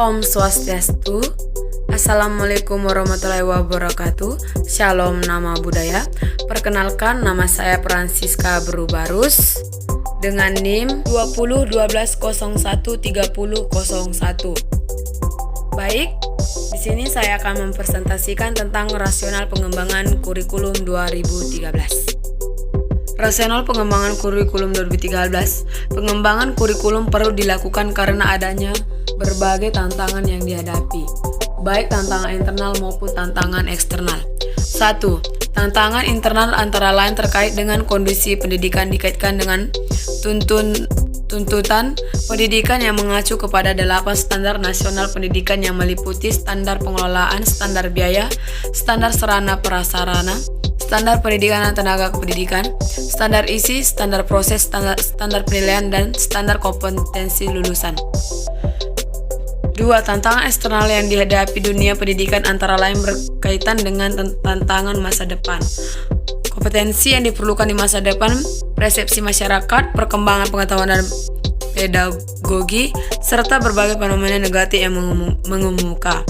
Om Swastiastu. Assalamualaikum warahmatullahi wabarakatuh. Shalom nama budaya. Perkenalkan, nama saya Francisca Berubarus dengan NIM 2012013001. Baik, di sini saya akan mempresentasikan tentang rasional pengembangan kurikulum 2013. Rasional pengembangan kurikulum 2013. Pengembangan kurikulum perlu dilakukan karena adanya berbagai tantangan yang dihadapi, baik tantangan internal maupun tantangan eksternal. 1. Tantangan internal antara lain terkait dengan kondisi pendidikan dikaitkan dengan tuntutan pendidikan yang mengacu kepada 8 standar nasional pendidikan yang meliputi standar pengelolaan, standar biaya, standar sarana prasarana, standar pendidikan dan tenaga pendidikan, standar isi, standar proses, standar penilaian, dan standar kompetensi lulusan. 2. Tantangan eksternal yang dihadapi dunia pendidikan antara lain berkaitan dengan tantangan masa depan, kompetensi yang diperlukan di masa depan, persepsi masyarakat, perkembangan pengetahuan dan pedagogi, serta berbagai fenomena negatif yang mengemuka.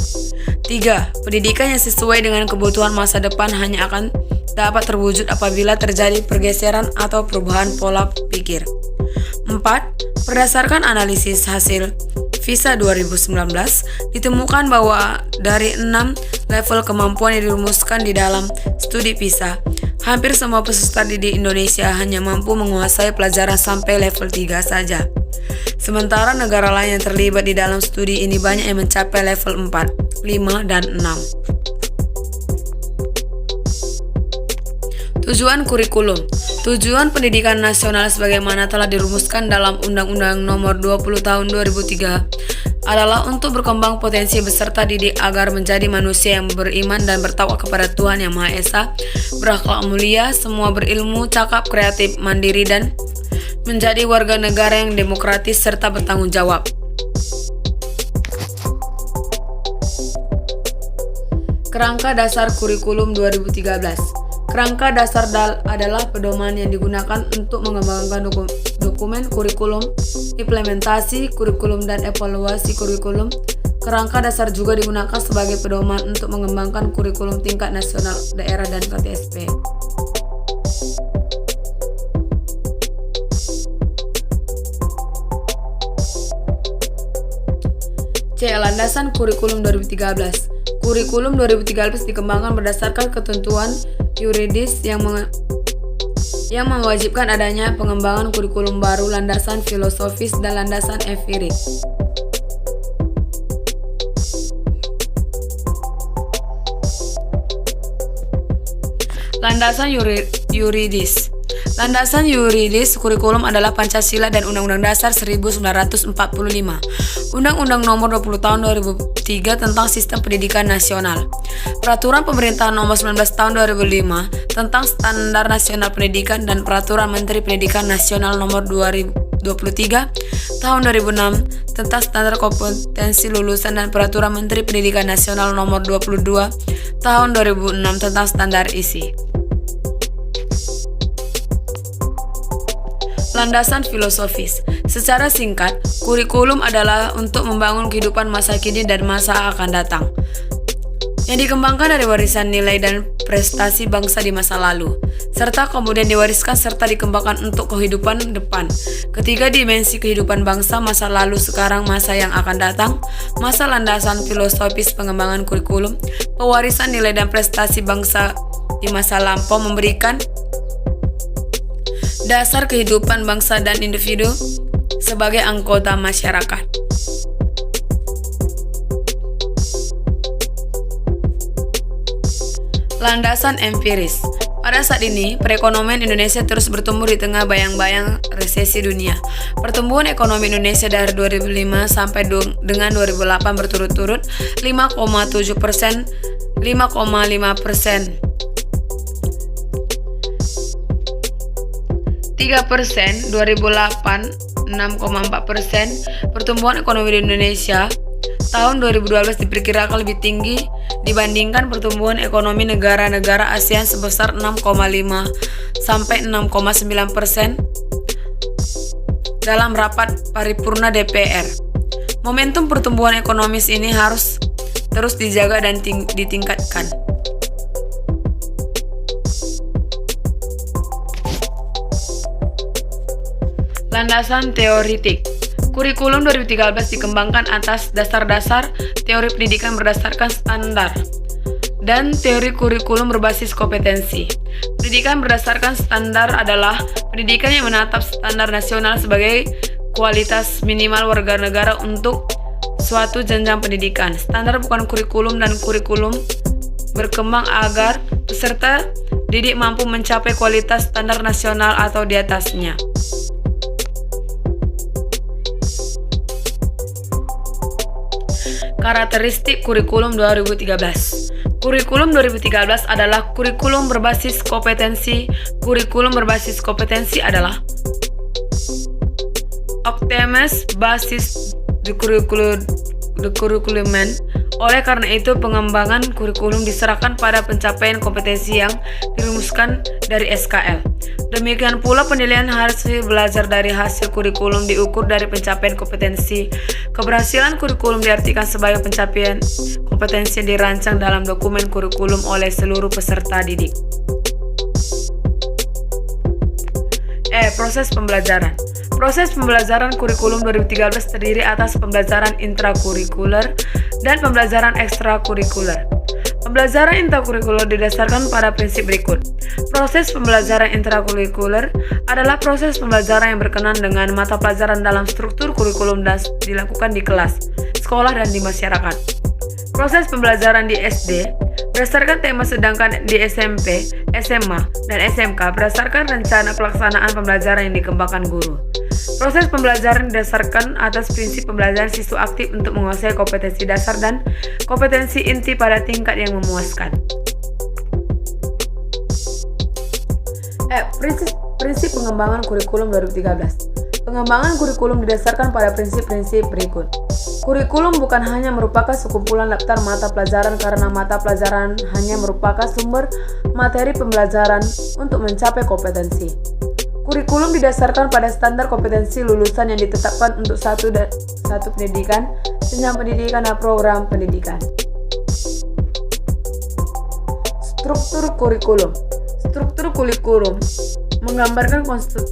3. Pendidikan yang sesuai dengan kebutuhan masa depan hanya akan dapat terwujud apabila terjadi pergeseran atau perubahan pola pikir. 4. Berdasarkan analisis hasil PISA 2019, ditemukan bahwa dari 6 level kemampuan yang dirumuskan di dalam studi PISA, hampir semua peserta didik Indonesia hanya mampu menguasai pelajaran sampai level 3 saja. Sementara negara lain yang terlibat di dalam studi ini banyak yang mencapai level 4, 5, dan 6. Tujuan kurikulum. Tujuan pendidikan nasional sebagaimana telah dirumuskan dalam Undang-Undang Nomor 20 Tahun 2003 adalah untuk berkembang potensi peserta didik agar menjadi manusia yang beriman dan bertakwa kepada Tuhan Yang Maha Esa, berakhlak mulia, semua berilmu, cakap, kreatif, mandiri, dan menjadi warga negara yang demokratis serta bertanggung jawab. Kerangka dasar kurikulum 2013. Kerangka dasar adalah pedoman yang digunakan untuk mengembangkan dokumen kurikulum, implementasi kurikulum, dan evaluasi kurikulum. Kerangka dasar juga digunakan sebagai pedoman untuk mengembangkan kurikulum tingkat nasional, daerah, dan KTSP. C. Landasan kurikulum 2013. Kurikulum 2013 dikembangkan berdasarkan ketentuan yuridis yang mewajibkan adanya pengembangan kurikulum baru, landasan filosofis, dan landasan empirik. Landasan yuridis. Landasan yuridis kurikulum adalah Pancasila dan Undang-Undang Dasar 1945, Undang-Undang Nomor 20 Tahun 2003 tentang Sistem Pendidikan Nasional, Peraturan Pemerintahan Nomor 19 Tahun 2005 tentang Standar Nasional Pendidikan, dan Peraturan Menteri Pendidikan Nasional Nomor 23 Tahun 2006 tentang Standar Kompetensi Lulusan, dan Peraturan Menteri Pendidikan Nasional Nomor 22 Tahun 2006 tentang Standar Isi. Landasan filosofis. Secara singkat, kurikulum adalah untuk membangun kehidupan masa kini dan masa akan datang, yang dikembangkan dari warisan nilai dan prestasi bangsa di masa lalu, serta kemudian diwariskan serta dikembangkan untuk kehidupan depan. Ketiga dimensi kehidupan bangsa, masa lalu, sekarang, masa yang akan datang. Masa landasan filosofis pengembangan kurikulum, pewarisan nilai dan prestasi bangsa di masa lampau memberikan dasar kehidupan bangsa dan individu sebagai anggota masyarakat. Landasan empiris. Pada saat ini, perekonomian Indonesia terus bertumbuh di tengah bayang-bayang resesi dunia. Pertumbuhan ekonomi Indonesia dari 2005 sampai dengan 2008 berturut-turut 5,7%, 5,5%. 3%, 2008 6,4%. Pertumbuhan ekonomi di Indonesia tahun 2012 diperkirakan lebih tinggi dibandingkan pertumbuhan ekonomi negara-negara ASEAN sebesar 6,5 sampai 6,9% dalam rapat paripurna DPR. Momentum pertumbuhan ekonomis ini harus terus dijaga dan ditingkatkan. Landasan teoritik. Kurikulum 2013 dikembangkan atas dasar-dasar teori pendidikan berdasarkan standar dan teori kurikulum berbasis kompetensi. Pendidikan berdasarkan standar adalah pendidikan yang menetap standar nasional sebagai kualitas minimal warga negara untuk suatu jenjang pendidikan. Standar bukan kurikulum, dan kurikulum berkembang agar peserta didik mampu mencapai kualitas standar nasional atau di atasnya. Karakteristik kurikulum 2013. Kurikulum 2013 adalah kurikulum berbasis kompetensi. Kurikulum berbasis kompetensi adalah optimis basis the curriculum. Oleh karena itu, pengembangan kurikulum diserahkan pada pencapaian kompetensi yang dirumuskan dari SKL. Demikian pula penilaian hasil belajar dari hasil kurikulum diukur dari pencapaian kompetensi. Keberhasilan kurikulum diartikan sebagai pencapaian kompetensi yang dirancang dalam dokumen kurikulum oleh seluruh peserta didik. Proses pembelajaran. Proses pembelajaran kurikulum 2013 terdiri atas pembelajaran intrakurikuler dan pembelajaran ekstrakurikuler. Pembelajaran intrakurikuler didasarkan pada prinsip berikut. Proses pembelajaran intrakurikuler adalah proses pembelajaran yang berkenaan dengan mata pelajaran dalam struktur kurikulum dan dilakukan di kelas, sekolah, dan di masyarakat. Proses pembelajaran di SD berdasarkan tema, sedangkan di SMP, SMA, dan SMK berdasarkan rencana pelaksanaan pembelajaran yang dikembangkan guru. Proses pembelajaran didasarkan atas prinsip pembelajaran siswa aktif untuk menguasai kompetensi dasar dan kompetensi inti pada tingkat yang memuaskan. Prinsip pengembangan kurikulum 2013. Pengembangan kurikulum didasarkan pada prinsip-prinsip berikut. Kurikulum bukan hanya merupakan sekumpulan daftar mata pelajaran, karena mata pelajaran hanya merupakan sumber materi pembelajaran untuk mencapai kompetensi. Kurikulum didasarkan pada standar kompetensi lulusan yang ditetapkan untuk satu pendidikan, jenjang pendidikan, dan program pendidikan. Struktur kurikulum. Struktur kurikulum menggambarkan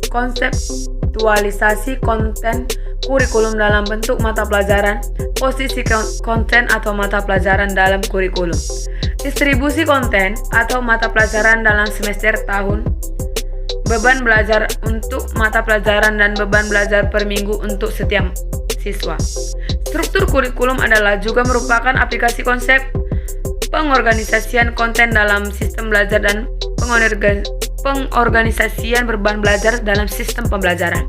konseptualisasi konten kurikulum dalam bentuk mata pelajaran, posisi konten atau mata pelajaran dalam kurikulum, distribusi konten atau mata pelajaran dalam semester tahun, beban belajar untuk mata pelajaran, dan beban belajar per minggu untuk setiap siswa. Struktur kurikulum adalah juga merupakan aplikasi konsep pengorganisasian konten dalam sistem belajar dan pengorganisasian beban belajar dalam sistem pembelajaran.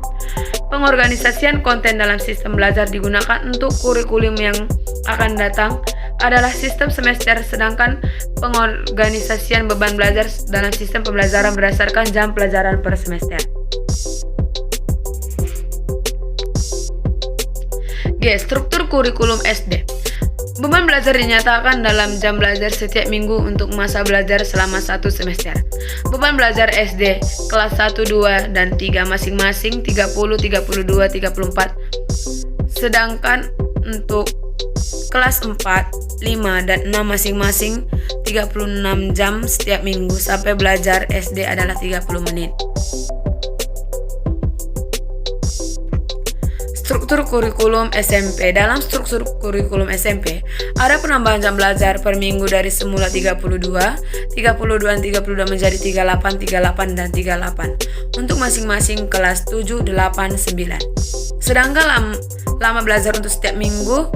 Pengorganisasian konten dalam sistem belajar digunakan untuk kurikulum yang akan datang adalah sistem semester, sedangkan pengorganisasian beban belajar dalam sistem pembelajaran berdasarkan jam pelajaran per semester. Struktur kurikulum SD. Beban belajar dinyatakan dalam jam belajar setiap minggu untuk masa belajar selama satu semester. Beban belajar SD kelas 1, 2, dan 3 masing-masing 30, 32, 34. Sedangkan untuk kelas 4, 5, dan 6 masing-masing 36 jam setiap minggu sampai belajar SD adalah 30 menit. Struktur kurikulum SMP. Dalam struktur kurikulum SMP, ada penambahan jam belajar per minggu dari semula 32, 32, dan 32 menjadi 38, 38, dan 38 untuk masing-masing kelas 7, 8, 9. Sedangkan lama belajar untuk setiap minggu,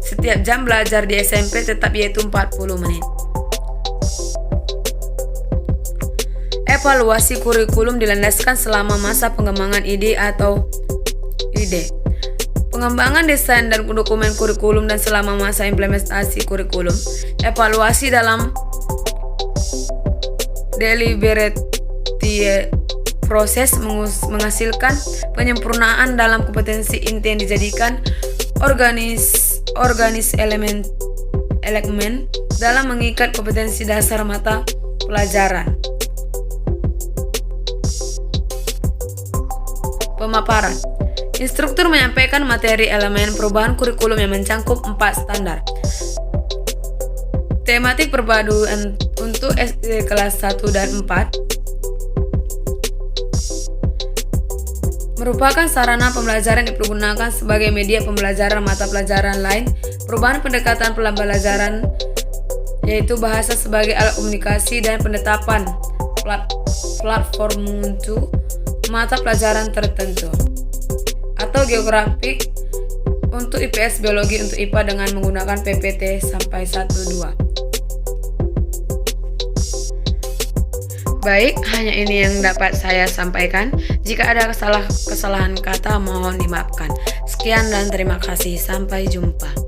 setiap jam belajar di SMP tetap yaitu 40 menit. Evaluasi kurikulum dilandaskan selama masa pengembangan ide. Pengembangan desain dan dokumen kurikulum dan selama masa implementasi kurikulum. Evaluasi dalam deliberative proses menghasilkan penyempurnaan dalam kompetensi inti yang dijadikan organis elemen dalam mengikat kompetensi dasar mata pelajaran. Pemaparan. Instruktur menyampaikan materi elemen perubahan kurikulum yang mencangkup 4 standar. Tematik perpaduan untuk SD kelas 1 dan 4 merupakan sarana pembelajaran yang dipergunakan sebagai media pembelajaran mata pelajaran lain. Perubahan pendekatan pembelajaran yaitu bahasa sebagai alat komunikasi dan penetapan platform untuk mata pelajaran tertentu, atau geografik untuk IPS, biologi untuk IPA dengan menggunakan PPT sampai 1-2. Baik, hanya ini yang dapat saya sampaikan. Jika ada kesalahan kata mohon dimaafkan. Sekian dan terima kasih. Sampai jumpa.